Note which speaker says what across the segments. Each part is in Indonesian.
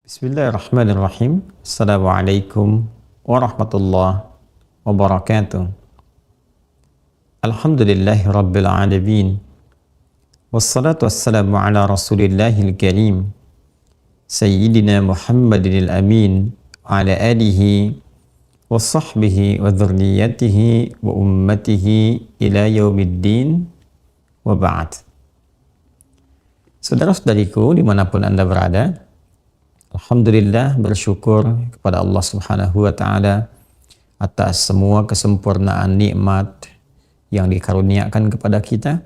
Speaker 1: Bismillahirrahmanirrahim. Assalamualaikum warahmatullahi wabarakatuh. Alhamdulillahi rabbil alamin. Wassalatu wassalamu ala rasulillahil karim. Sayyidina Muhammadin al-amin. Wa ala alihi wa sahbihi wa dhurriyyatihi wa ummatihi ila yaumiddin wa ba'd. Saudara-saudariku dimanapun Anda berada, alhamdulillah bersyukur kepada Allah Subhanahu wa Ta'ala atas semua kesempurnaan nikmat yang dikaruniakan kepada kita,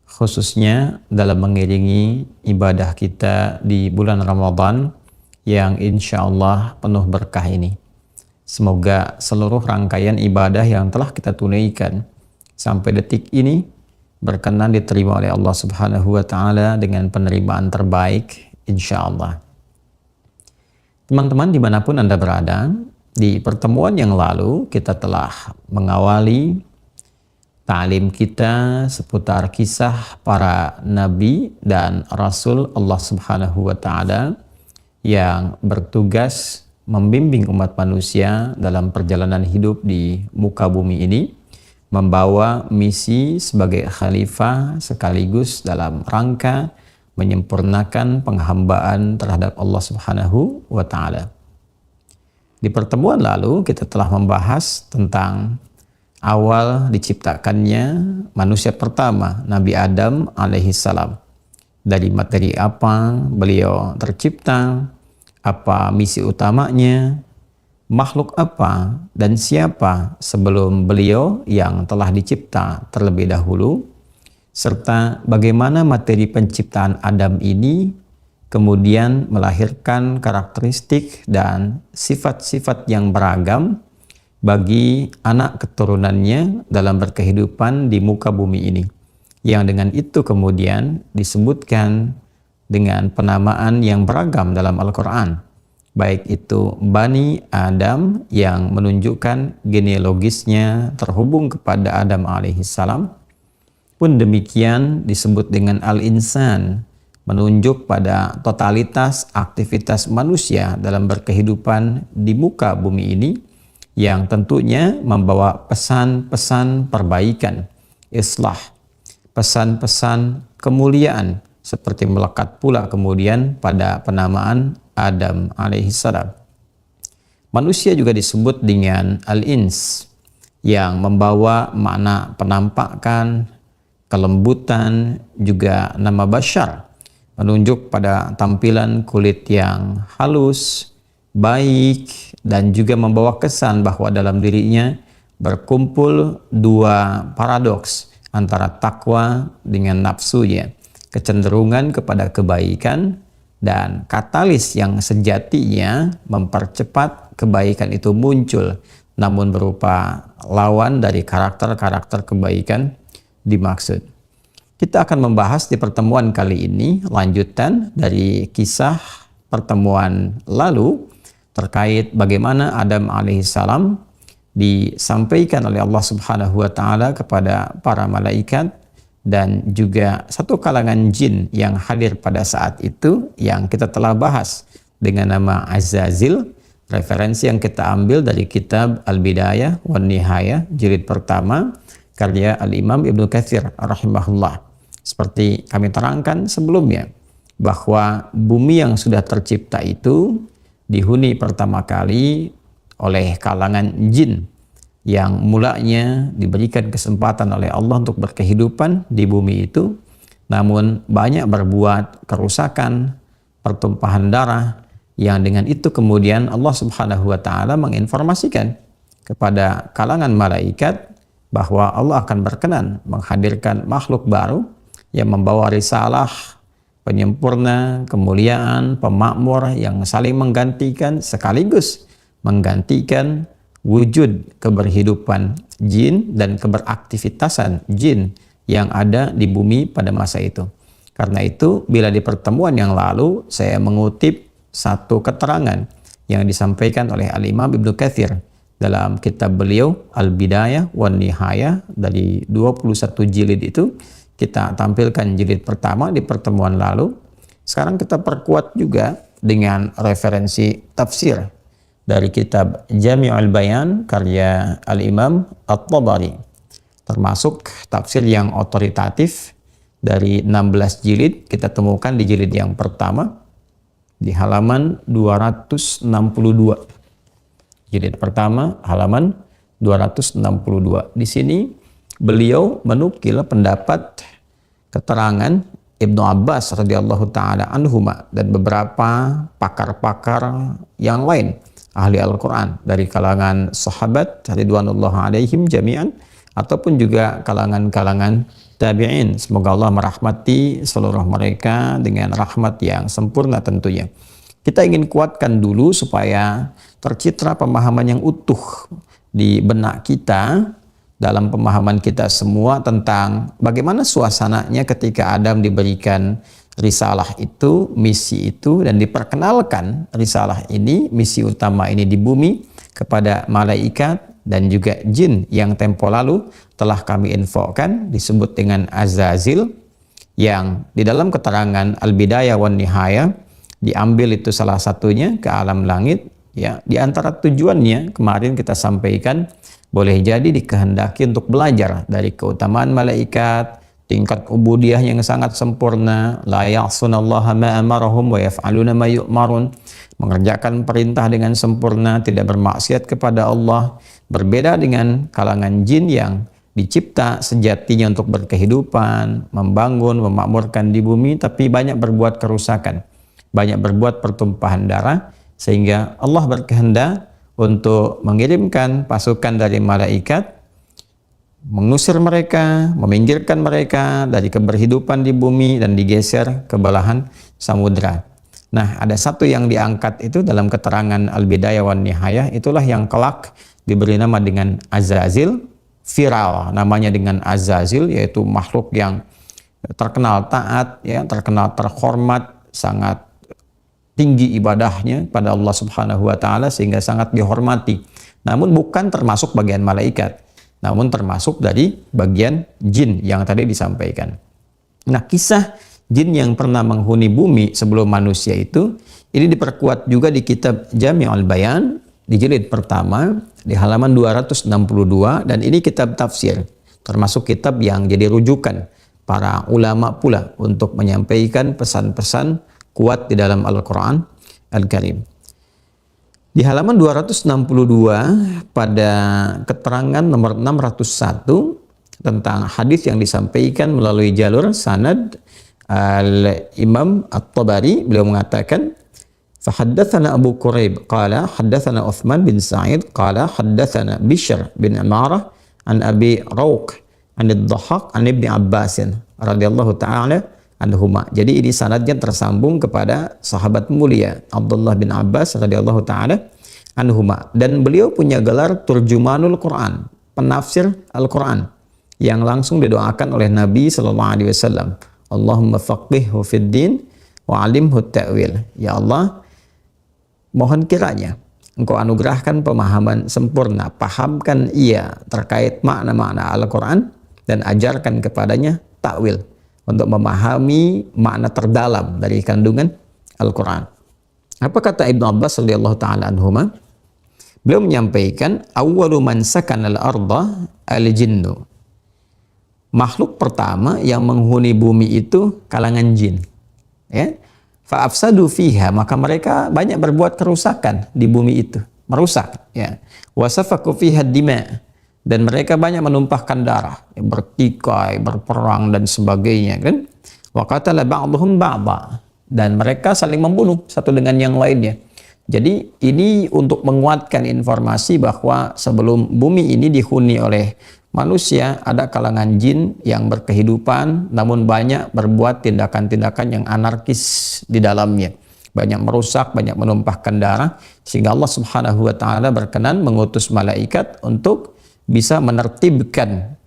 Speaker 1: khususnya dalam mengiringi ibadah kita di bulan Ramadan yang insya Allah penuh berkah ini. Semoga seluruh rangkaian ibadah yang telah kita tunaikan sampai detik ini berkenan diterima oleh Allah Subhanahu wa Ta'ala dengan penerimaan terbaik insya Allah. Teman-teman dimanapun Anda berada, di pertemuan yang lalu kita telah mengawali ta'lim kita seputar kisah para nabi dan rasul Allah Subhanahu wa Ta'ala yang bertugas membimbing umat manusia dalam perjalanan hidup di muka bumi ini, membawa misi sebagai khalifah sekaligus dalam rangka menyempurnakan penghambaan terhadap Allah Subhanahu wa Ta'ala. Di pertemuan lalu kita telah membahas tentang awal diciptakannya manusia pertama, Nabi Adam alaihissalam. Dari materi apa beliau tercipta, apa misi utamanya, makhluk apa dan siapa sebelum beliau yang telah dicipta terlebih dahulu, serta bagaimana materi penciptaan Adam ini kemudian melahirkan karakteristik dan sifat-sifat yang beragam bagi anak keturunannya dalam berkehidupan di muka bumi ini, yang dengan itu kemudian disebutkan dengan penamaan yang beragam dalam Al-Quran, baik itu Bani Adam yang menunjukkan genealogisnya terhubung kepada Adam alaihissalam, pun demikian disebut dengan Al-Insan, menunjuk pada totalitas aktivitas manusia dalam berkehidupan di muka bumi ini, yang tentunya membawa pesan-pesan perbaikan, islah, pesan-pesan kemuliaan, seperti melekat pula kemudian pada penamaan Adam alaihissalam. Manusia juga disebut dengan Al-Ins, yang membawa makna penampakan, kelembutan, juga nama Bashar, menunjuk pada tampilan kulit yang halus, baik, dan juga membawa kesan bahwa dalam dirinya berkumpul dua paradoks antara takwa dengan nafsunya, kecenderungan kepada kebaikan dan katalis yang sejatinya mempercepat kebaikan itu muncul, namun berupa lawan dari karakter-karakter kebaikan dimaksud. Kita akan membahas di pertemuan kali ini lanjutan dari kisah pertemuan lalu terkait bagaimana Adam alaihissalam disampaikan oleh Allah Subhanahu wa Ta'ala kepada para malaikat dan juga satu kalangan jin yang hadir pada saat itu, yang kita telah bahas dengan nama Azazil. Referensi yang kita ambil dari kitab Al-Bidayah wan Nihayah jilid pertama karya Al-Imam Ibnu Katsir rahimahullah. Seperti kami terangkan sebelumnya, bahwa bumi yang sudah tercipta itu dihuni pertama kali oleh kalangan jin yang mulanya diberikan kesempatan oleh Allah untuk berkehidupan di bumi itu, namun banyak berbuat kerusakan, pertumpahan darah, yang dengan itu kemudian Allah Subhanahu wa Ta'ala menginformasikan kepada kalangan malaikat bahwa Allah akan berkenan menghadirkan makhluk baru yang membawa risalah, penyempurna, kemuliaan, pemakmur yang saling menggantikan sekaligus menggantikan wujud keberhidupan jin dan keberaktivitasan jin yang ada di bumi pada masa itu. Karena itu, bila di pertemuan yang lalu saya mengutip satu keterangan yang disampaikan oleh Al-Imam Ibnu Katsir dalam kitab beliau Al-Bidayah wan Nihayah, dari 21 jilid itu kita tampilkan jilid pertama di pertemuan lalu, Sekarang kita perkuat juga dengan referensi tafsir dari kitab Jami'ul Bayan karya Al-Imam At-Tabari, termasuk tafsir yang otoritatif dari 16 jilid. Kita temukan di jilid yang pertama di halaman 262. Jilid pertama halaman 262. Di sini beliau menukil pendapat keterangan Ibnu Abbas radhiyallahu taala anhuma dan beberapa pakar-pakar yang lain ahli Al-Quran dari kalangan sahabat ridwanullah alaihim jami'an ataupun juga kalangan-kalangan tabi'in. Semoga Allah merahmati seluruh mereka dengan rahmat yang sempurna tentunya. Kita ingin kuatkan dulu supaya tercitra pemahaman yang utuh di benak kita, dalam pemahaman kita semua tentang bagaimana suasananya ketika Adam diberikan risalah itu, misi itu, dan diperkenalkan risalah ini, misi utama ini di bumi kepada malaikat dan juga jin yang tempo lalu telah kami infokan disebut dengan Azazil, yang di dalam keterangan Al-Bidayah wan Nihayah diambil itu salah satunya ke alam langit. Ya, di antara tujuannya kemarin kita sampaikan boleh jadi dikehendaki untuk belajar dari keutamaan malaikat, tingkat ubudiyah yang sangat sempurna, la ya'sunallaha ma amarahum wa yaf'aluna ma yu'marun, mengerjakan perintah dengan sempurna, tidak bermaksiat kepada Allah, berbeda dengan kalangan jin yang dicipta sejatinya untuk berkehidupan, membangun, memakmurkan di bumi, tapi banyak berbuat kerusakan, banyak berbuat pertumpahan darah, sehingga Allah berkehendak untuk mengirimkan pasukan dari malaikat, mengusir mereka, meminggirkan mereka dari keberhidupan di bumi dan digeser ke belahan samudra. Nah, ada satu yang diangkat itu dalam keterangan Al-Bidayah wan Nihayah, itulah yang kelak diberi nama dengan Azazil, viral namanya dengan Azazil, yaitu makhluk yang terkenal taat, ya, terkenal terhormat, sangat tinggi ibadahnya pada Allah Subhanahu wa taala sehingga sangat dihormati. Namun bukan termasuk bagian malaikat, namun termasuk dari bagian jin yang tadi disampaikan. Nah, kisah jin yang pernah menghuni bumi sebelum manusia itu ini diperkuat juga di kitab Jami'ul Bayan di jilid pertama di halaman 262, dan ini kitab tafsir, termasuk kitab yang jadi rujukan para ulama pula untuk menyampaikan pesan-pesan kuat di dalam Al-Quran Al-Karim. Di halaman 262 pada keterangan nomor 601 tentang hadis yang disampaikan melalui jalur sanad Al-Imam At-Tabari, beliau mengatakan, "Fahaddatsana Abu Quraib qala haddatsana Uthman bin Sa'id qala haddatsana Bishr bin Amarah an Abi Rawq an Ad-Dhahhak an Ibni Abbas radhiyallahu ta'ala anhuma." Jadi ini sanadnya tersambung kepada sahabat mulia Abdullah bin Abbas radhiyallahu taala anhuma, dan beliau punya gelar Turjumanul Quran, penafsir Al-Quran, yang langsung didoakan oleh Nabi sallallahu alaihi wasallam, Allahumma faqihhu fid din wa 'alimhu ta'wil. Ya Allah, mohon kiranya Engkau anugerahkan pemahaman sempurna, pahamkan ia terkait makna-makna Al-Quran dan ajarkan kepadanya takwil, untuk memahami makna terdalam dari kandungan Al-Quran. Apa kata Ibnu Abbas radhiyallahu taala anhuma? Beliau menyampaikan, awwalu man sakana al-ardha al-jinnu. Makhluk pertama yang menghuni bumi itu kalangan jin. Ya. Fa afsadu fiha, maka mereka banyak berbuat kerusakan di bumi itu, merusak, ya. Wa safaku fiha dima, dan mereka banyak menumpahkan darah, bertikai, berperang dan sebagainya, kan? Wa qatala ba'dhum ba'dha, dan mereka saling membunuh satu dengan yang lainnya. Jadi ini untuk menguatkan informasi bahwa sebelum bumi ini dihuni oleh manusia, ada kalangan jin yang berkehidupan namun banyak berbuat tindakan-tindakan yang anarkis di dalamnya. Banyak merusak, banyak menumpahkan darah, sehingga Allah Subhanahu wa taala berkenan mengutus malaikat untuk bisa menertibkan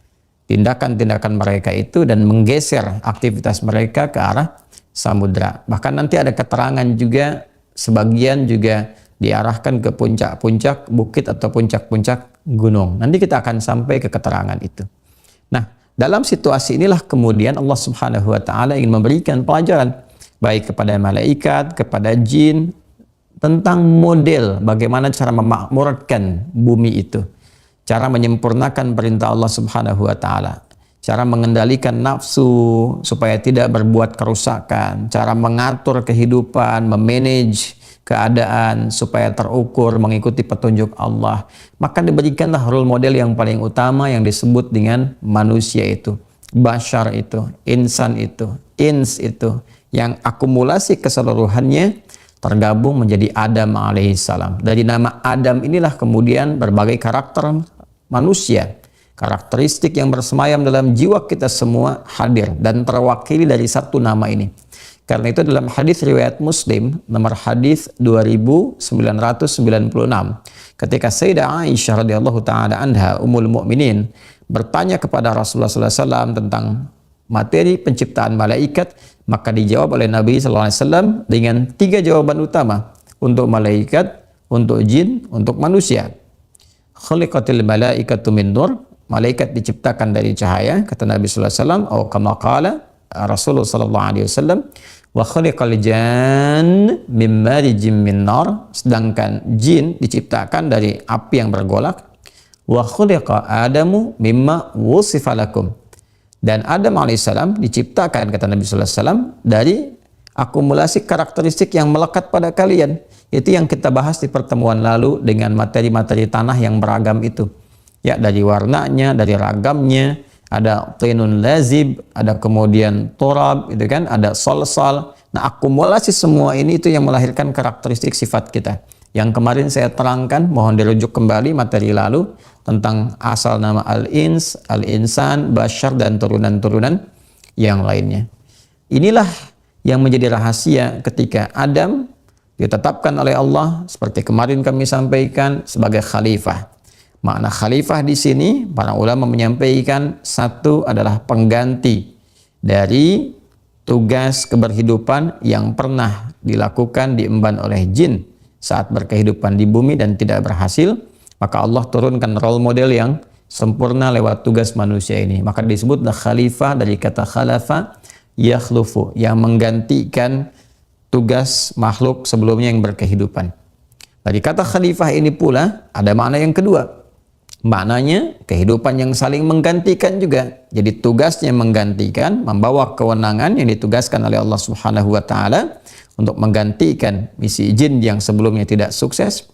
Speaker 1: tindakan-tindakan mereka itu dan menggeser aktivitas mereka ke arah samudra. Bahkan nanti ada keterangan juga, sebagian juga diarahkan ke puncak-puncak bukit atau puncak-puncak gunung. Nanti kita akan sampai ke keterangan itu. Nah, dalam situasi inilah kemudian Allah Subhanahu wa taala ingin memberikan pelajaran baik kepada malaikat, kepada jin, tentang model bagaimana cara memakmurkan bumi itu, cara menyempurnakan perintah Allah Subhanahu wa taala, cara mengendalikan nafsu supaya tidak berbuat kerusakan, cara mengatur kehidupan, memanage keadaan supaya terukur mengikuti petunjuk Allah. Maka diberikanlah role model yang paling utama yang disebut dengan manusia itu, bashar itu, insan itu, ins itu, yang akumulasi keseluruhannya tergabung menjadi Adam alaihissalam. Dari nama Adam inilah kemudian berbagai karakter manusia, karakteristik yang bersemayam dalam jiwa kita semua hadir dan terwakili dari satu nama ini. Karena itu dalam hadis riwayat Muslim nomor hadis 2996, ketika Sayyidah Aisyah radhiyallahu taala anha ummul mukminin bertanya kepada Rasulullah SAW tentang materi penciptaan malaikat, maka dijawab oleh Nabi SAW dengan 3 jawaban utama untuk malaikat, untuk jin, untuk manusia. Khuliqatil malaikatu min nur, malaikat diciptakan dari cahaya, kata Nabi SAW, atau kama qala Rasulullah SAW, wa khuliqal jan min marijim min nar, sedangkan jin diciptakan dari api yang bergolak. Wa khuliqa adamu mimma wusifa lakum, dan Adam alaihissalam diciptakan, kata Nabi sallallahu alaihi wasallam, dari akumulasi karakteristik yang melekat pada kalian. Itu yang kita bahas di pertemuan lalu dengan materi-materi tanah yang beragam itu. Ya, dari warnanya, dari ragamnya, ada tinun lazib, ada kemudian turab, itu kan, ada solsal. Nah, akumulasi semua ini itu yang melahirkan karakteristik sifat kita. Yang kemarin saya terangkan, mohon dirujuk kembali materi lalu tentang asal nama al-ins, al-insan, bashar, dan turunan-turunan yang lainnya. Inilah yang menjadi rahasia ketika Adam ditetapkan oleh Allah, seperti kemarin kami sampaikan, sebagai khalifah. Makna khalifah di sini, para ulama menyampaikan, satu adalah pengganti dari tugas keberhidupan yang pernah dilakukan, diemban oleh jin saat berkehidupan di bumi dan tidak berhasil, maka Allah turunkan role model yang sempurna lewat tugas manusia ini. Maka disebutlah khalifah dari kata khalafa yakhlufu, yang menggantikan tugas makhluk sebelumnya yang berkehidupan. Dari kata khalifah ini pula ada makna yang kedua. Maknanya kehidupan yang saling menggantikan juga. Jadi tugasnya menggantikan, membawa kewenangan yang ditugaskan oleh Allah Subhanahu wa taala untuk menggantikan misi jin yang sebelumnya tidak sukses.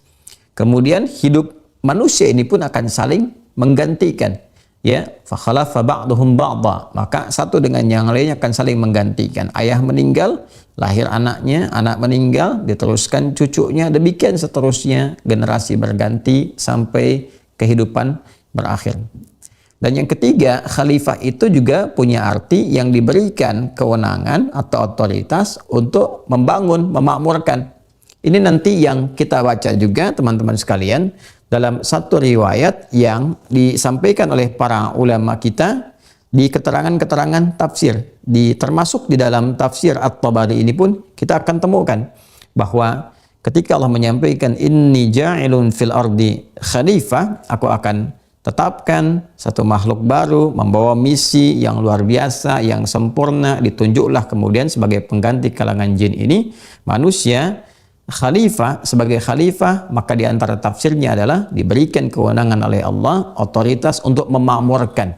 Speaker 1: Kemudian hidup manusia ini pun akan saling menggantikan. Ya, fa khalafa ba'duhum ba'dha. Maka satu dengan yang lainnya akan saling menggantikan. Ayah meninggal, lahir anaknya, anak meninggal, diteruskan cucunya, demikian seterusnya, generasi berganti sampai kehidupan berakhir. Dan yang ketiga, khalifah itu juga punya arti yang diberikan kewenangan atau otoritas untuk membangun, memakmurkan. Ini nanti yang kita baca juga, teman-teman sekalian, dalam satu riwayat yang disampaikan oleh para ulama kita di keterangan-keterangan tafsir. Termasuk di dalam tafsir At-Tabari ini pun kita akan temukan bahwa ketika Allah menyampaikan inni ja'ilun fil ardi khalifah, aku akan tetapkan satu makhluk baru membawa misi yang luar biasa, yang sempurna, ditunjuklah kemudian sebagai pengganti kalangan jin ini manusia khalifah. Sebagai khalifah, maka di antara tafsirnya adalah diberikan kewenangan oleh Allah, otoritas untuk memakmurkan,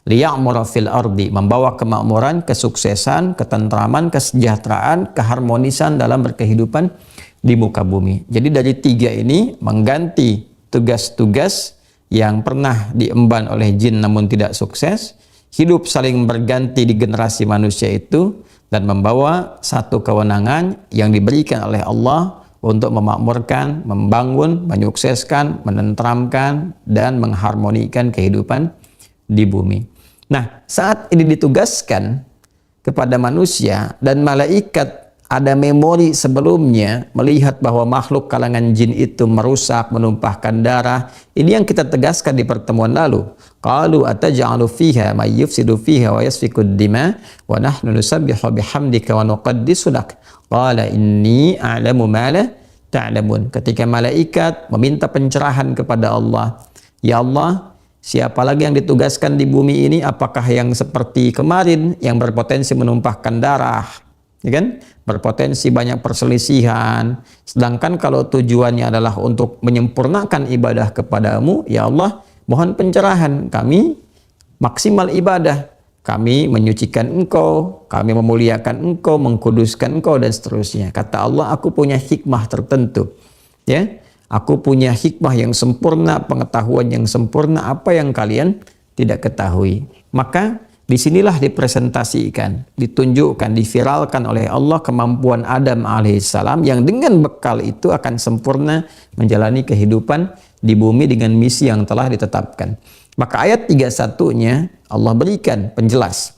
Speaker 1: liya'mura fil ardi, membawa kemakmuran, kesuksesan, ketentraman, kesejahteraan, keharmonisan dalam berkehidupan di muka bumi. Jadi dari 3 ini mengganti tugas-tugas yang pernah diemban oleh jin namun tidak sukses, hidup saling berganti di generasi manusia itu, dan membawa satu kewenangan yang diberikan oleh Allah untuk memakmurkan, membangun, menyukseskan, menenteramkan, dan mengharmonikan kehidupan di bumi. Nah, saat ini ditugaskan kepada manusia dan malaikat ada memori sebelumnya melihat bahwa makhluk kalangan jin itu merusak, menumpahkan darah. Ini yang kita tegaskan di pertemuan lalu. Qalu ataj'alu fiha may yufsidu fiha wa yasfikud dima wa nahnu nusabbihu bihamdika wa nuqaddisu lak. Qala inni a'lamu ma la ta'lamun. Ketika malaikat meminta pencerahan kepada Allah, ya Allah, siapa lagi yang ditugaskan di bumi ini? Apakah yang seperti kemarin yang berpotensi menumpahkan darah? ya kan? Berpotensi banyak perselisihan. Sedangkan kalau tujuannya adalah untuk menyempurnakan ibadah kepadamu, ya Allah, mohon pencerahan kami maksimal ibadah. Kami menyucikan engkau, kami memuliakan engkau, mengkuduskan engkau, dan seterusnya. Kata Allah, aku punya hikmah tertentu. Ya, aku punya hikmah yang sempurna, pengetahuan yang sempurna, apa yang kalian tidak ketahui. Maka disinilah dipresentasikan, ditunjukkan, diviralkan oleh Allah kemampuan Adam alaihissalam yang dengan bekal itu akan sempurna menjalani kehidupan di bumi dengan misi yang telah ditetapkan. Maka ayat 31-nya Allah berikan penjelas,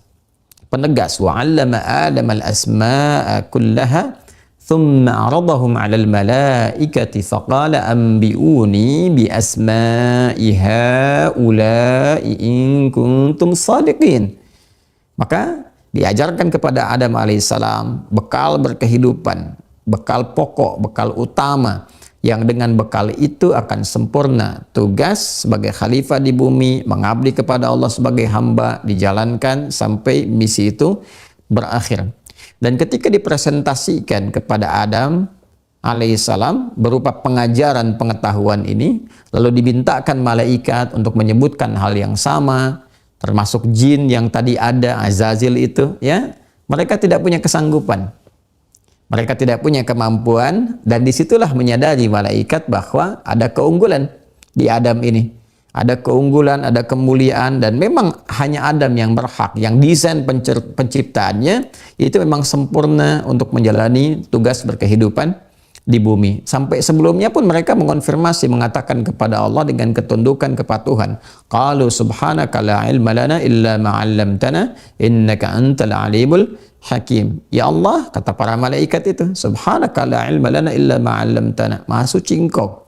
Speaker 1: penegas, wa 'allama Adam al-asma'a kullaha thumma 'aradahum 'alal malaikati faqala anbi'uni bi asma'i haula'i in kuntum shadiqin. Maka diajarkan kepada Adam alaihissalam bekal berkehidupan, bekal pokok, bekal utama, yang dengan bekal itu akan sempurna tugas sebagai khalifah di bumi, mengabdi kepada Allah sebagai hamba, dijalankan sampai misi itu berakhir. Dan ketika dipresentasikan kepada Adam alaihissalam berupa pengajaran pengetahuan ini, lalu dimintakan malaikat untuk menyebutkan hal yang sama, termasuk jin yang tadi ada, Azazil itu, ya, mereka tidak punya kesanggupan. Mereka tidak punya kemampuan, dan disitulah menyadari malaikat bahwa ada keunggulan di Adam ini. Ada keunggulan, ada kemuliaan, dan memang hanya Adam yang berhak, yang desain penciptaannya itu memang sempurna untuk menjalani tugas berkehidupan di bumi. Sampai sebelumnya pun mereka mengonfirmasi, mengatakan kepada Allah dengan ketundukan kepatuhan. Qalu subhanaka la ilma lana illa ma 'allamtana innaka antal alimul hakim. Ya Allah, kata para malaikat itu, subhanaka la ilma lana illa ma 'allamtana. Maha suci engkau.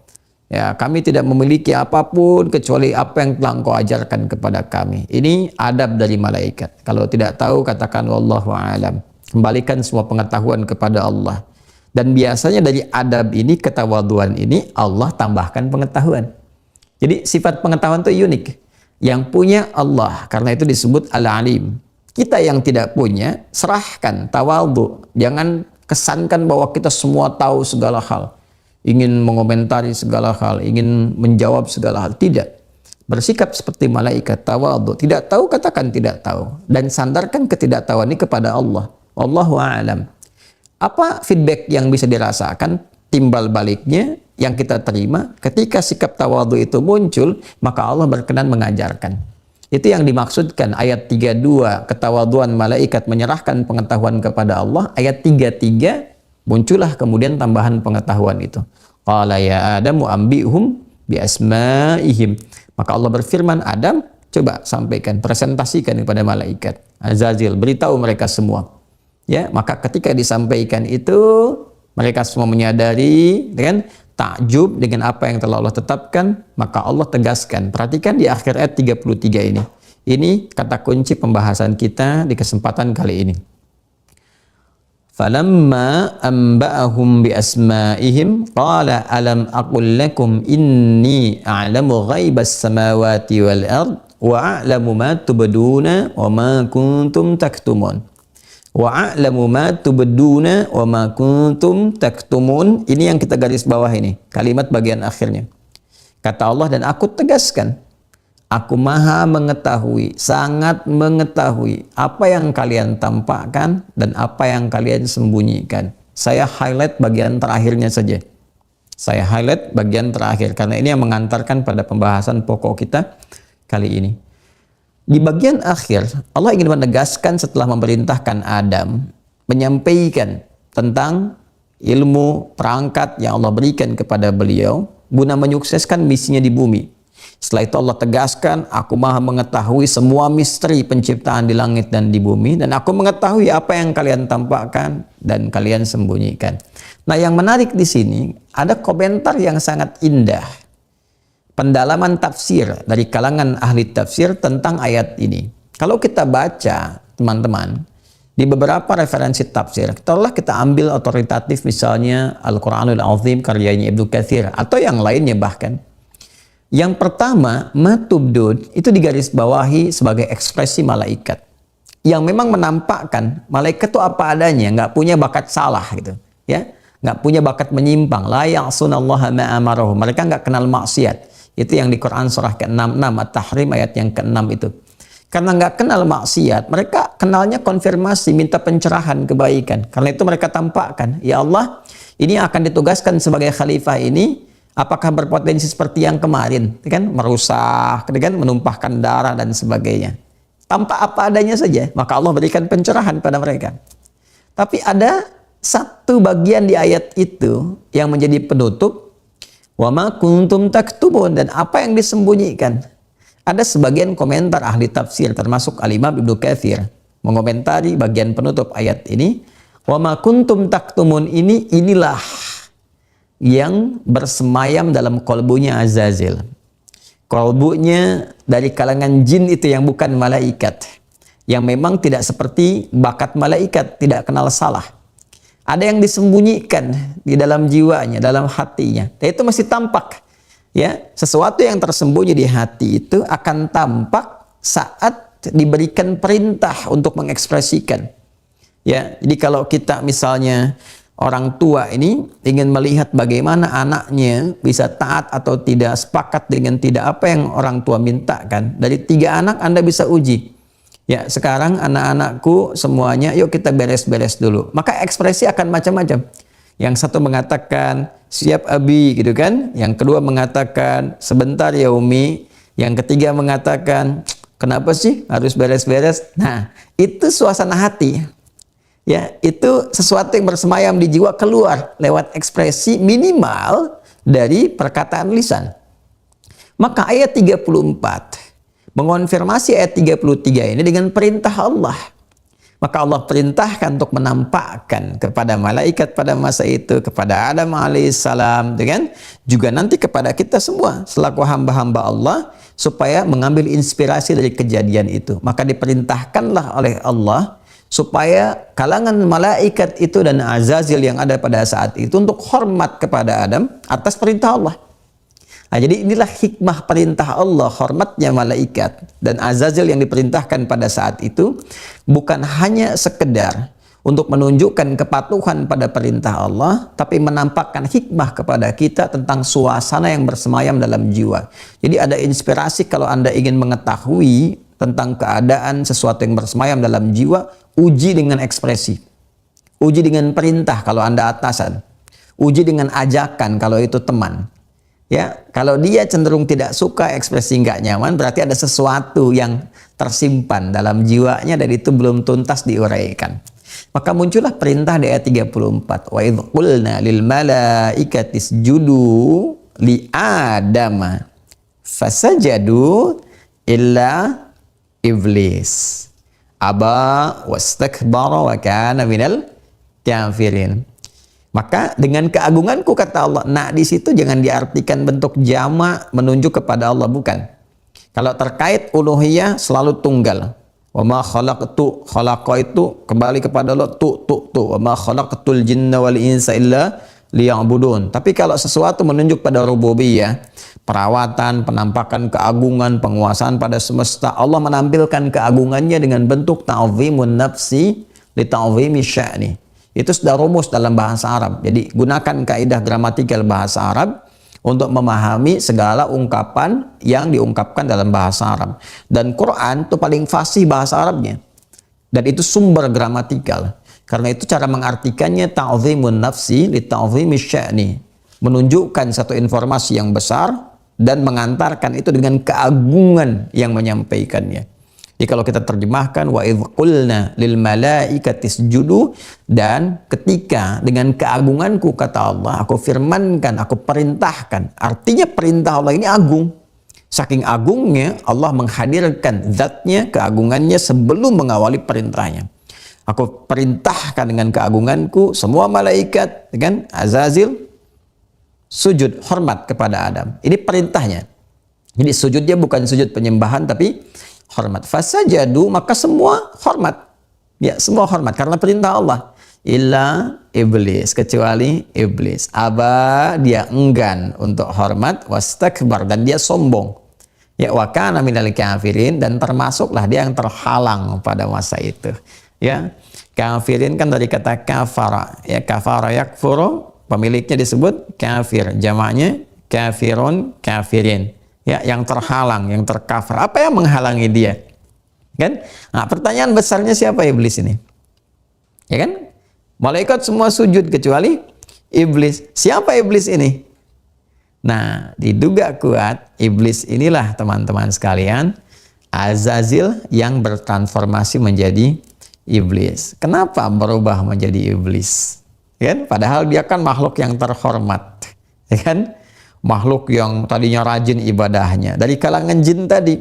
Speaker 1: Ya, kami tidak memiliki apapun kecuali apa yang telah engkau ajarkan kepada kami. Ini adab dari malaikat. Kalau tidak tahu, katakan wallahu a'lam. Kembalikan semua pengetahuan kepada Allah. Dan biasanya dari adab ini, ketawaduan ini, Allah tambahkan pengetahuan. Jadi sifat pengetahuan itu unik. Yang punya Allah, karena itu disebut al-alim. Kita yang tidak punya, serahkan, tawadhu. Jangan kesankan bahwa kita semua tahu segala hal. Ingin mengomentari segala hal, ingin menjawab segala hal. Tidak. Bersikap seperti malaikat, tawadhu. Tidak tahu, katakan tidak tahu. Dan sandarkan ketidaktahuan ini kepada Allah. Wallahu a'lam. Apa feedback yang bisa dirasakan, timbal baliknya yang kita terima ketika sikap tawadhu itu muncul, maka Allah berkenan mengajarkan. Itu yang dimaksudkan ayat 32, ketawaduan malaikat menyerahkan pengetahuan kepada Allah. Ayat 33 muncullah kemudian tambahan pengetahuan itu. Qala ya Adamu ambihum bi asma'ihim. Maka Allah berfirman, Adam, coba sampaikan, presentasikan kepada malaikat. Azazil, beritahu mereka semua. Ya, maka ketika disampaikan itu, mereka semua menyadari dengan takjub dengan apa yang telah Allah tetapkan, maka Allah tegaskan. Perhatikan di akhir ayat 33 ini. Ini kata kunci pembahasan kita di kesempatan kali ini. Falamma amba'ahum bi asma'ihim qala alam aqul lakum inni a'lamu ghaibas samawati wal ard wa a'lamu ma tubduna wa ma kuntum taktumun. Wa a'lamu ma tubduna wa ma kuntum taktumun. Ini yang kita garis bawah ini, kalimat bagian akhirnya. Kata Allah, dan aku tegaskan, aku maha mengetahui, sangat mengetahui apa yang kalian tampakkan dan apa yang kalian sembunyikan. Saya highlight bagian terakhirnya saja. Saya highlight bagian terakhir karena ini yang mengantarkan pada pembahasan pokok kita kali ini. Di bagian akhir, Allah ingin menegaskan setelah memerintahkan Adam menyampaikan tentang ilmu perangkat yang Allah berikan kepada beliau guna menyukseskan misinya di bumi. Setelah itu Allah tegaskan, aku maha mengetahui semua misteri penciptaan di langit dan di bumi, dan aku mengetahui apa yang kalian tampakkan dan kalian sembunyikan. Nah, yang menarik di sini ada komentar yang sangat indah. Pendalaman tafsir dari kalangan ahli tafsir tentang ayat ini. Kalau kita baca, teman-teman, di beberapa referensi tafsir, kita ambil otoritatif misalnya Al-Quranul Azim karyanya Ibnu Katsir atau yang lainnya bahkan. Yang pertama, matubdud itu digarisbawahi sebagai ekspresi malaikat. yang memang menampakkan malaikat itu apa adanya, nggak punya bakat salah gitu, ya, nggak punya bakat menyimpang. La ya'sunallaha ma amarahu. Mereka nggak kenal maksiat. Itu yang di Quran surah ke-66 At-Tahrim ayat yang ke-6 itu. Karena nggak kenal maksiat, mereka kenalnya konfirmasi, minta pencerahan kebaikan. Karena itu mereka tampakkan, ya Allah, ini akan ditugaskan sebagai khalifah ini, apakah berpotensi seperti yang kemarin, kan, merusak, kan, menumpahkan darah dan sebagainya. Tampak apa adanya saja, maka Allah berikan pencerahan pada mereka. Tapi ada satu bagian di ayat itu yang menjadi penutup, wa ma kuntum taktubun, dan apa yang disembunyikan. Ada sebagian komentar ahli tafsir termasuk Al-Imam Ibnu Katsir mengomentari bagian penutup ayat ini, wa ma kuntum taktumun, inilah yang bersemayam dalam kolbunya Azazil. Kolbunya dari kalangan jin itu yang bukan malaikat, yang memang tidak seperti bakat malaikat, tidak kenal salah. Ada yang disembunyikan di dalam jiwanya, dalam hatinya. Dan itu masih tampak. Ya, sesuatu yang tersembunyi di hati itu akan tampak saat diberikan perintah untuk mengekspresikan. Ya, jadi kalau kita misalnya orang tua ini ingin melihat bagaimana anaknya bisa taat atau tidak, sepakat dengan tidak apa yang orang tua mintakan. Dari 3 anak Anda bisa uji. Ya, sekarang anak-anakku semuanya, yuk kita beres-beres dulu. Maka ekspresi akan macam-macam. Yang satu mengatakan, siap Abi, gitu kan. Yang kedua mengatakan, sebentar ya Umi. Yang ketiga mengatakan, kenapa sih harus beres-beres? Nah, itu suasana hati. Ya, itu sesuatu yang bersemayam di jiwa keluar lewat ekspresi minimal dari perkataan lisan. Maka ayat 34 mengonfirmasi ayat 33 ini dengan perintah Allah. Maka Allah perintahkan untuk menampakkan kepada malaikat pada masa itu, kepada Adam alaihissalam, dengan juga nanti kepada kita semua selaku hamba-hamba Allah, supaya mengambil inspirasi dari kejadian itu. Maka diperintahkanlah oleh Allah supaya kalangan malaikat itu dan Azazil yang ada pada saat itu untuk hormat kepada Adam atas perintah Allah. Nah, jadi inilah hikmah perintah Allah, hormatnya malaikat dan Azazil yang diperintahkan pada saat itu bukan hanya sekedar untuk menunjukkan kepatuhan pada perintah Allah, tapi menampakkan hikmah kepada kita tentang suasana yang bersemayam dalam jiwa. Jadi ada inspirasi kalau Anda ingin mengetahui tentang keadaan sesuatu yang bersemayam dalam jiwa, uji dengan ekspresi. Uji dengan perintah kalau Anda atasan. Uji dengan ajakan kalau itu teman. Ya, kalau dia cenderung tidak suka, ekspresi nggak nyaman, berarti ada sesuatu yang tersimpan dalam jiwanya dan itu belum tuntas diuraikan. Maka muncullah perintah di ayat 34. Wa idh qulna lil malaikati isjudu li adama fasajadu illa iblis aba wastakbara wa kana minal kafirin. Maka dengan keagunganku, kata Allah. Nah, di situ jangan diartikan bentuk jamak menunjuk kepada Allah, bukan. Kalau terkait uluhiyah selalu tunggal. Wa ma khalaqtu, khalaqa itu kembali kepada Allah, tu. Wa ma khalaqtul jinna wal insa illa liya'budun. Tapi kalau sesuatu menunjuk pada rububiyah, perawatan, penampakan keagungan, penguasaan pada semesta, Allah menampilkan keagungannya dengan bentuk ta'zimun nafsi li ta'zimi sya'ni. Itu sudah rumus dalam bahasa Arab. Jadi gunakan kaidah gramatikal bahasa Arab untuk memahami segala ungkapan yang diungkapkan dalam bahasa Arab. Dan Quran itu paling fasih bahasa Arabnya. Dan itu sumber gramatikal. Karena itu cara mengartikannya ta'zimun nafsi li ta'zimi sya'ni. Menunjukkan satu informasi yang besar dan mengantarkan itu dengan keagungan yang menyampaikannya. Jadi kalau kita terjemahkan wa idh qulna lil malaikati isjudu, dan ketika dengan keagunganku, kata Allah, aku firmankan, aku perintahkan. Artinya perintah Allah ini agung. Saking agungnya Allah menghadirkan zatnya, keagungannya sebelum mengawali perintahnya. Aku perintahkan dengan keagunganku semua malaikat dengan Azazil sujud hormat kepada Adam. Ini perintahnya. Jadi sujudnya bukan sujud penyembahan tapi hormat. Fasajadu, maka semua hormat. Ya, semua hormat karena perintah Allah. Illa iblis, kecuali iblis. Aba, dia enggan untuk hormat, wastakbar, dan dia sombong. Ya, wa kana minal kafirin, dan termasuklah dia yang terhalang pada masa itu. Ya, kafirin kan dari kata kafara. Ya, kafara yakfuru, pemiliknya disebut kafir, jamaknya kafirun, kafirin. Ya, yang terhalang, yang terkafir. Apa yang menghalangi dia? Kan? Nah, pertanyaan besarnya, siapa iblis ini? Ya kan? Malaikat semua sujud kecuali iblis. Siapa iblis ini? Nah, diduga kuat iblis inilah teman-teman sekalian, Azazil yang bertransformasi menjadi iblis. Kenapa berubah menjadi iblis? Kan? Padahal dia kan makhluk yang terhormat, ya kan? Makhluk yang tadinya rajin ibadahnya, dari kalangan jin tadi.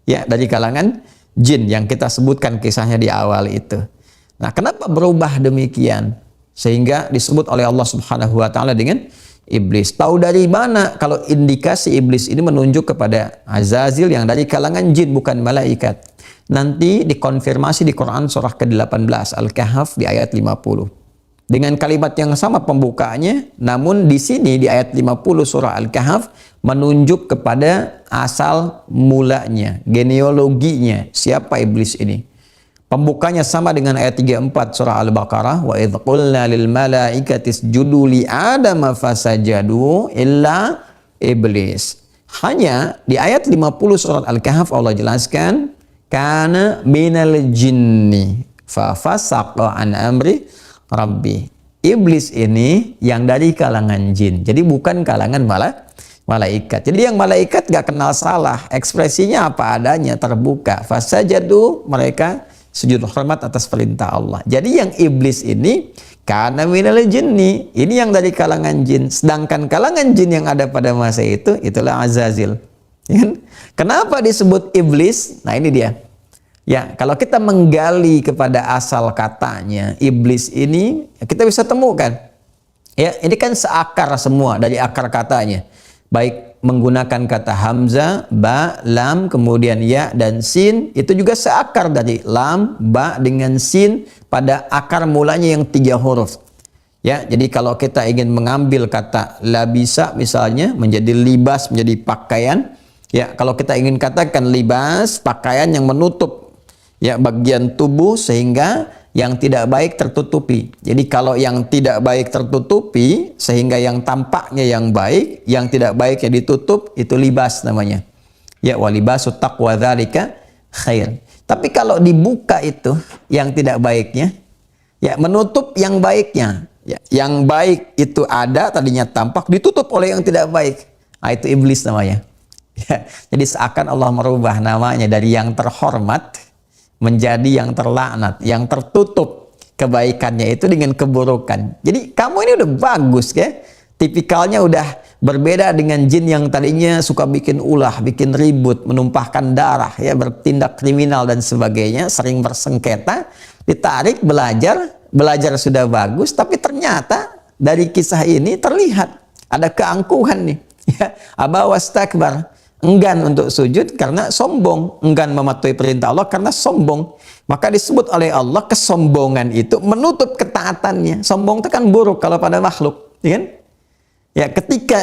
Speaker 1: Ya, dari kalangan jin yang kita sebutkan kisahnya di awal itu. Nah, kenapa berubah demikian? Sehingga disebut oleh Allah Subhanahu wa taala dengan iblis. Tahu dari mana kalau indikasi iblis ini menunjuk kepada Azazil yang dari kalangan jin, bukan malaikat? Nanti dikonfirmasi di Quran surah ke-18 Al-Kahf di ayat 50. Dengan kalimat yang sama pembukaannya, namun di sini di ayat 50 surah Al-Kahf menunjuk kepada asal mulanya, genealoginya, siapa iblis ini. Pembukanya sama dengan ayat 34 surah Al-Baqarah, wa idz qulna lil malaikati isjudu li adama fasajadu illa iblis. Hanya di ayat 50 surat Al-Kahf Allah jelaskan, kana minal jinni fa fasaqa an amri rabbi. Iblis ini yang dari kalangan jin. Jadi bukan kalangan malaikat. Jadi yang malaikat gak kenal salah, ekspresinya apa adanya, terbuka. Fasajadu, mereka sujud hormat atas perintah Allah. Jadi yang iblis ini karena minal jinni, ini yang dari kalangan jin. Sedangkan kalangan jin yang ada pada masa itu, itulah Azazil. Kenapa disebut iblis? Nah, ini dia. Ya, kalau kita menggali kepada asal katanya, iblis ini kita bisa temukan. Ya, ini kan seakar semua dari akar katanya. Baik menggunakan kata hamzah, ba, lam, kemudian ya dan sin, itu juga seakar dari lam, ba dengan sin pada akar mulanya yang 3 huruf. Ya, jadi kalau kita ingin mengambil kata labisa misalnya menjadi libas, menjadi pakaian. Ya, kalau kita ingin katakan libas, pakaian yang menutup ya bagian tubuh sehingga yang tidak baik tertutupi. Jadi kalau yang tidak baik tertutupi sehingga yang tampaknya yang baik, yang tidak baik yang ditutup, itu libas namanya. Ya, walibasut taqwa dzalika khair. Tapi kalau dibuka itu yang tidak baiknya, ya menutup yang baiknya. Ya, yang baik itu ada tadinya tampak, ditutup oleh yang tidak baik. Nah, itu iblis namanya. Ya, jadi seakan Allah merubah namanya dari yang terhormat menjadi yang terlaknat, yang tertutup kebaikannya itu dengan keburukan. Jadi kamu ini udah bagus ya, tipikalnya udah berbeda dengan jin yang tadinya suka bikin ulah, bikin ribut, menumpahkan darah, ya bertindak kriminal dan sebagainya, sering bersengketa. Ditarik belajar sudah bagus, tapi ternyata dari kisah ini terlihat ada keangkuhan nih. Ya, aba wastakbar, enggan untuk sujud karena sombong, enggan mematuhi perintah Allah karena sombong. Maka disebut oleh Allah kesombongan itu menutup ketaatannya. Sombong itu kan buruk kalau pada makhluk, ya kan? Ya, ketika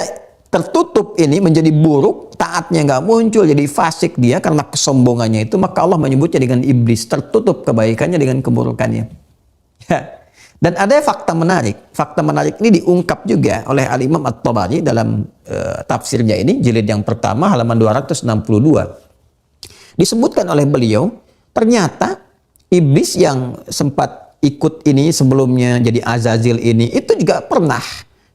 Speaker 1: tertutup ini menjadi buruk, taatnya nggak muncul, jadi fasik dia karena kesombongannya itu, maka Allah menyebutnya dengan iblis, tertutup kebaikannya dengan keburukannya. Ya. Dan ada fakta menarik. Fakta menarik ini diungkap juga oleh Al-Imam At-Tabari dalam tafsirnya ini, jilid yang pertama halaman 262. Disebutkan oleh beliau, ternyata iblis yang sempat ikut ini sebelumnya jadi Azazil ini, itu juga pernah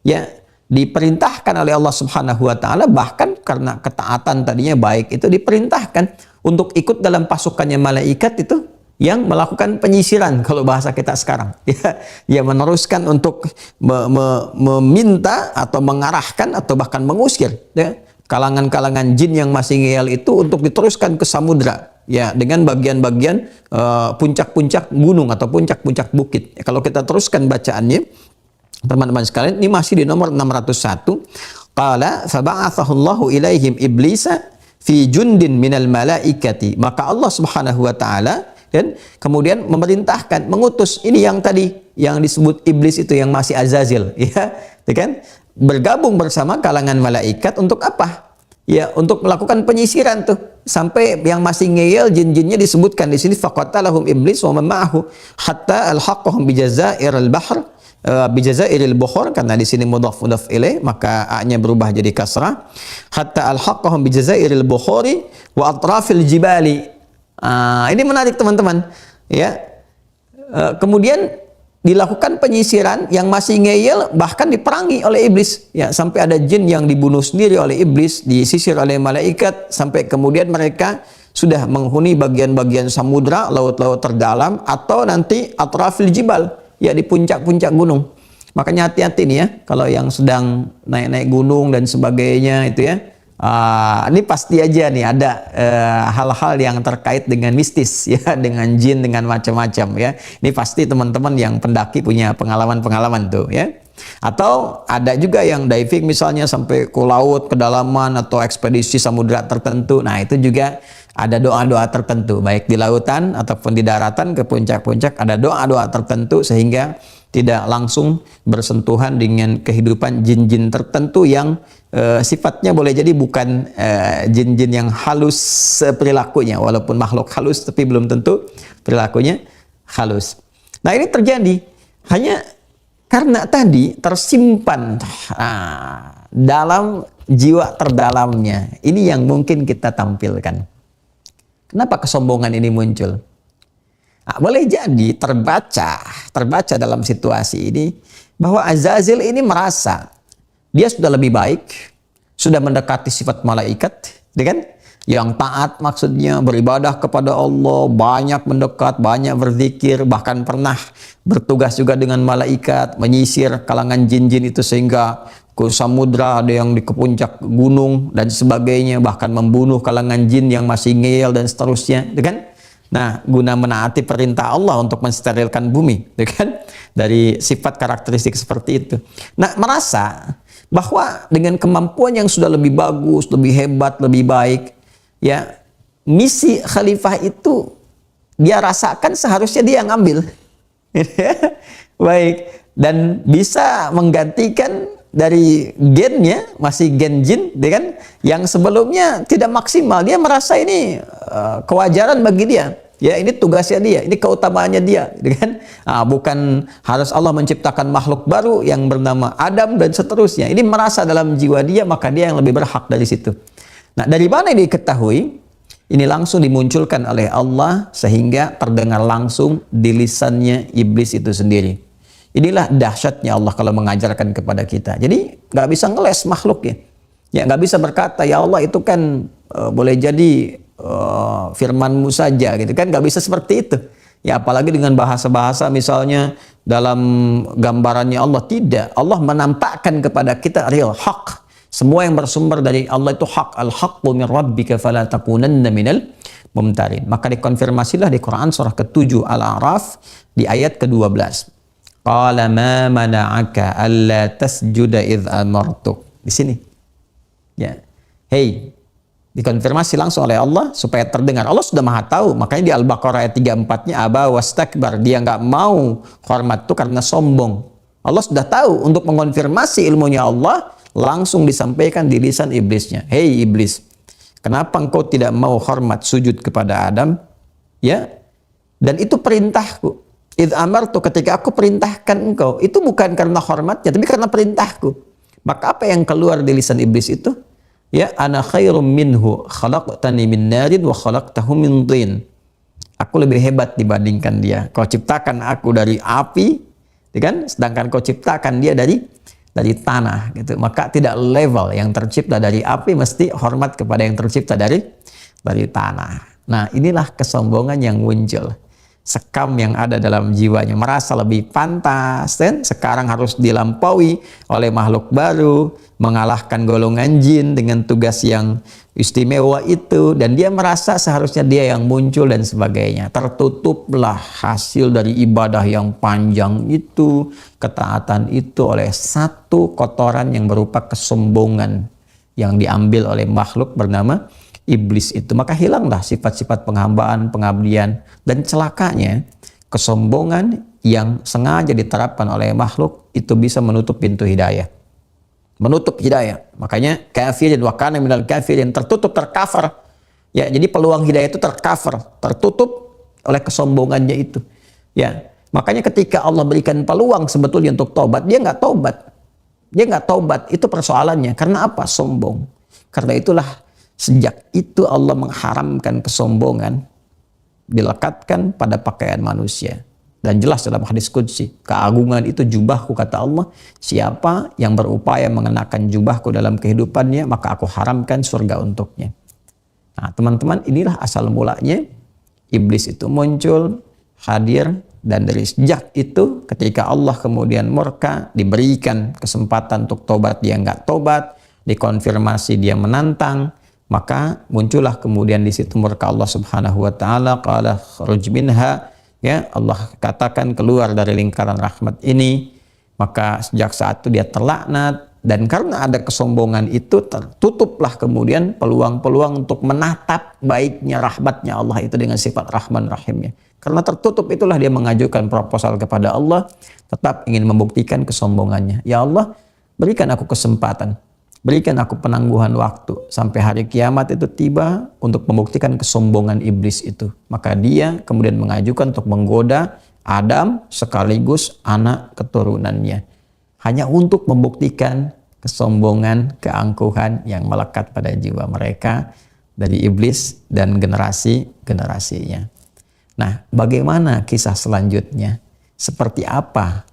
Speaker 1: ya diperintahkan oleh Allah Subhanahu wa taala, bahkan karena ketaatan tadinya baik itu diperintahkan untuk ikut dalam pasukannya malaikat itu yang melakukan penyisiran kalau bahasa kita sekarang, ya meneruskan untuk meminta atau mengarahkan atau bahkan mengusir ya kalangan-kalangan jin yang masih ngeyel itu untuk diteruskan ke samudra ya dengan bagian-bagian puncak-puncak gunung atau puncak-puncak bukit. Ya, kalau kita teruskan bacaannya teman-teman sekalian, ini masih di nomor 601. Qala faba'athahu Allahu ilaihim iblisa fi jundin minal malaikati. Maka Allah Subhanahu wa taala dan kemudian memerintahkan, mengutus ini yang tadi yang disebut iblis itu yang masih Azazil, ya kan? Bergabung bersama kalangan malaikat untuk apa? Ya, untuk melakukan penyisiran tuh. Sampai yang masih ngeyel jin-jinnya disebutkan di sini faqatalahum iblis wa man ma'ahu hatta alhaqahum bijazairil bahr bijazairil bukhur, karena di sini mudhaf ilaih maka a-nya berubah jadi kasrah. Hatta alhaqahum bijazairil bukhuri wa atrafil jibali. Ini menarik teman-teman. Ya. Kemudian dilakukan penyisiran, yang masih ngeyel bahkan diperangi oleh iblis, ya, sampai ada jin yang dibunuh sendiri oleh iblis, disisir oleh malaikat, sampai kemudian mereka sudah menghuni bagian-bagian samudra, laut-laut terdalam, atau nanti atrafil jibal, ya, di puncak-puncak gunung. Makanya hati-hati nih ya, kalau yang sedang naik-naik gunung dan sebagainya itu ya, ini pasti aja nih ada hal-hal yang terkait dengan mistis ya, dengan jin, dengan macam-macam ya. Ini pasti teman-teman yang pendaki punya pengalaman-pengalaman tuh ya. Atau ada juga yang diving misalnya sampai ke laut, kedalaman, atau ekspedisi samudra tertentu. Nah, itu juga ada doa-doa tertentu, baik di lautan ataupun di daratan ke puncak-puncak, ada doa-doa tertentu sehingga tidak langsung bersentuhan dengan kehidupan jin-jin tertentu yang sifatnya boleh jadi bukan jin-jin yang halus perilakunya, walaupun makhluk halus tapi belum tentu perilakunya halus. Nah, ini terjadi hanya karena tadi tersimpan dalam jiwa terdalamnya. Ini yang mungkin kita tampilkan. Kenapa kesombongan ini muncul? Boleh jadi terbaca dalam situasi ini bahwa Azazil ini merasa dia sudah lebih baik, sudah mendekati sifat malaikat, kan? Yang taat, maksudnya beribadah kepada Allah, banyak mendekat, banyak berzikir, bahkan pernah bertugas juga dengan malaikat, menyisir kalangan jin-jin itu sehingga ke samudra, ada yang di ke puncak gunung dan sebagainya, bahkan membunuh kalangan jin yang masih ngeyel dan seterusnya, kan? Nah, guna menaati perintah Allah untuk mensterilkan bumi, kan? Dari sifat karakteristik seperti itu. Nah, merasa bahwa dengan kemampuan yang sudah lebih bagus, lebih hebat, lebih baik, ya, misi khalifah itu dia rasakan seharusnya dia yang ambil. Baik, dan bisa menggantikan dari gennya, masih gen jin, kan, yang sebelumnya tidak maksimal. Dia merasa ini kewajaran bagi dia. Ya, ini tugasnya dia, ini keutamaannya dia, kan? Bukan harus Allah menciptakan makhluk baru yang bernama Adam dan seterusnya. Ini merasa dalam jiwa dia, maka dia yang lebih berhak dari situ. Nah, dari mana ini diketahui? Ini langsung dimunculkan oleh Allah sehingga terdengar langsung di lisannya iblis itu sendiri. Inilah dahsyatnya Allah kalau mengajarkan kepada kita. Jadi nggak bisa ngeles makhluknya. Ya, nggak bisa berkata, ya Allah itu kan boleh jadi firman-Mu saja, gitu kan, nggak bisa seperti itu. Ya, apalagi dengan bahasa-bahasa misalnya dalam gambarannya Allah, tidak. Allah menampakkan kepada kita real hak. Semua yang bersumber dari Allah itu hak. Al-haqqu min rabbika fala takunanna minal mumtarin. Maka dikonfirmasilah di Quran surah ke-7 Al-A'raf di ayat ke-12. Qala ma mana'aka alla tasjuda idh amartuk. Di sini. Ya. Hey, dikonfirmasi langsung oleh Allah supaya terdengar. Allah sudah maha tahu, makanya di Al-Baqarah ayat 34-nya aba wastakbar, dia nggak mau hormat itu karena sombong. Allah sudah tahu, untuk mengonfirmasi ilmunya Allah langsung disampaikan di lisan iblisnya. Hei iblis, kenapa engkau tidak mau hormat sujud kepada Adam? Ya, dan itu perintahku. Idh amartu, ketika aku perintahkan engkau, itu bukan karena hormatnya, tapi karena perintahku. Maka apa yang keluar di lisan iblis itu? Ya, ana khairum minhu khalaqtani min narin wa khalaqtahu min tin. Aku lebih hebat dibandingkan dia. Kau ciptakan aku dari api, kan? Sedangkan kau ciptakan dia dari tanah, gitu. Maka tidak level, yang tercipta dari api mesti hormat kepada yang tercipta dari tanah. Nah, inilah kesombongan yang muncul. Sekam yang ada dalam jiwanya, merasa lebih pantas, dan sekarang harus dilampaui oleh makhluk baru, mengalahkan golongan jin dengan tugas yang istimewa itu, dan dia merasa seharusnya dia yang muncul dan sebagainya. Tertutuplah hasil dari ibadah yang panjang itu, ketaatan itu, oleh satu kotoran yang berupa kesombongan yang diambil oleh makhluk bernama iblis itu. Maka hilanglah sifat-sifat penghambaan, pengabdian, dan celakanya kesombongan yang sengaja diterapkan oleh makhluk itu bisa menutup pintu hidayah. menutup hidayah. Makanya kafirin wa kana minal kafirin, tertutup, tercover. Ya, jadi peluang hidayah itu tercover, tertutup oleh kesombongannya itu. Ya, makanya ketika Allah berikan peluang sebetulnya untuk tobat, dia nggak tobat. Dia nggak tobat, itu persoalannya. Karena apa? Sombong. Karena itulah sejak itu Allah mengharamkan kesombongan, dilekatkan pada pakaian manusia. Dan jelas dalam hadis qudsi, keagungan itu jubahku, kata Allah. Siapa yang berupaya mengenakan jubahku dalam kehidupannya, maka aku haramkan surga untuknya. Nah, teman-teman, inilah asal mulanya iblis itu muncul, hadir, dan dari sejak itu ketika Allah kemudian murka, diberikan kesempatan untuk tobat, dia nggak tobat, dikonfirmasi dia menantang, maka muncullah kemudian di situ murka Allah Subhanahu wa taala, qala khruj minha, ya, Allah katakan keluar dari lingkaran rahmat ini. Maka sejak saat itu dia terlaknat, dan karena ada kesombongan itu tertutuplah kemudian peluang-peluang untuk menatap baiknya rahmatnya Allah itu dengan sifat Rahman Rahimnya. Karena tertutup itulah dia mengajukan proposal kepada Allah, tetap ingin membuktikan kesombongannya. Ya Allah, berikan aku kesempatan, berikan aku penangguhan waktu sampai hari kiamat itu tiba untuk membuktikan kesombongan iblis itu. Maka dia kemudian mengajukan untuk menggoda Adam sekaligus anak keturunannya. Hanya untuk membuktikan kesombongan, keangkuhan yang melekat pada jiwa mereka dari iblis dan generasi-generasinya. Nah, bagaimana kisah selanjutnya? Seperti apa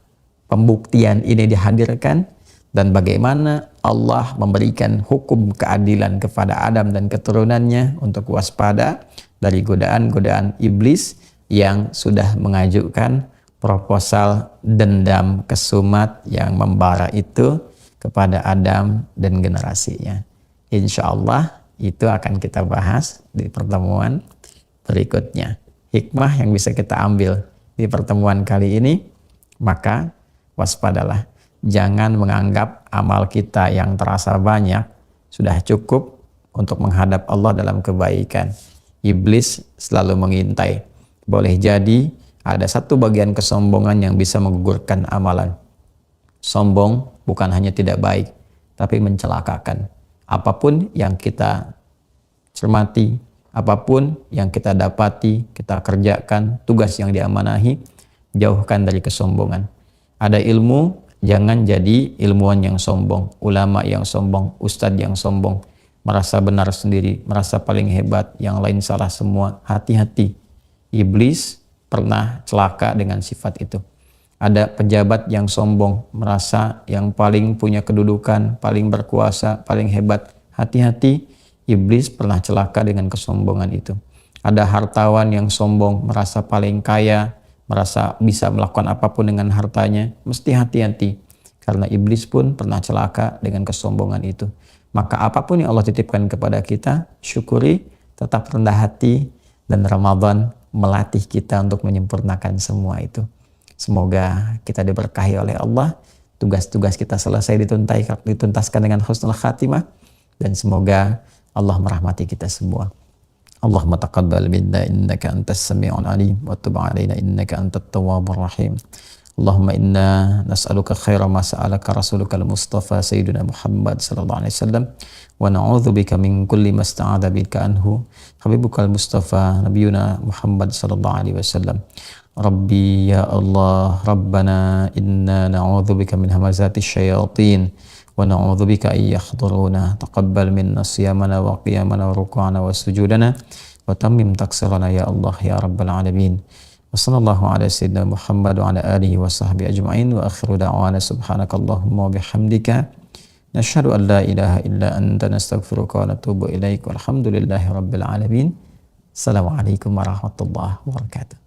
Speaker 1: pembuktian ini dihadirkan? Dan bagaimana Allah memberikan hukum keadilan kepada Adam dan keturunannya untuk waspada dari godaan-godaan iblis yang sudah mengajukan proposal dendam kesumat yang membara itu kepada Adam dan generasinya. Insya Allah itu akan kita bahas di pertemuan berikutnya. Hikmah yang bisa kita ambil di pertemuan kali ini, maka waspadalah. Jangan menganggap amal kita yang terasa banyak sudah cukup untuk menghadap Allah dalam kebaikan. Iblis selalu mengintai. Boleh jadi ada satu bagian kesombongan yang bisa menggugurkan amalan. Sombong bukan hanya tidak baik, tapi mencelakakan. Apapun yang kita cermati, apapun yang kita dapati, kita kerjakan, tugas yang diamanahi, jauhkan dari kesombongan. Ada ilmu, jangan jadi ilmuwan yang sombong, ulama yang sombong, ustadz yang sombong, merasa benar sendiri, merasa paling hebat, yang lain salah semua. Hati-hati. Iblis pernah celaka dengan sifat itu. Ada pejabat yang sombong, merasa yang paling punya kedudukan, paling berkuasa, paling hebat. Hati-hati, iblis pernah celaka dengan kesombongan itu. Ada hartawan yang sombong, merasa paling kaya, merasa bisa melakukan apapun dengan hartanya. Mesti hati-hati, karena iblis pun pernah celaka dengan kesombongan itu. Maka apapun yang Allah titipkan kepada kita, syukuri, tetap rendah hati, dan Ramadan melatih kita untuk menyempurnakan semua itu. Semoga kita diberkahi oleh Allah, tugas-tugas kita selesai dituntaskan dengan husnul khatimah, dan semoga Allah merahmati kita semua. Allahumma taqabbal minna innaka antas sami'ul alim wa tub 'alaina innaka antat tawwabur rahim. Allahumma inna nas'aluka khaira ma sa'alaka rasulukal mustafa sayyidina Muhammad sallallahu alaihi wasallam wa na'udzubika min kulli ma sta'adha bika anhu habibukal mustafa nabiyuna Muhammad sallallahu alaihi wasallam. Rabbi ya Allah, Rabbana inna na'udzubika min hamazati syayatin wa na'udzubika ay yahduruna. Taqabbal minna siyamana wa qiyamana wa ruku'ana wa sujudana wa tammim taqsirana ya Allah ya rabbal alamin. Wa sallallahu ala sayyidina Muhammad wa ala alihi wa sahbihi ajma'in wa akhiru da'wana subhanakallahumma wa bihamdika nashhadu an la ilaha illa anta nastaghfiruka wa natubu ilaik walhamdulillahi rabbil alamin. Assalamualaikum warahmatullahi wabarakatuh.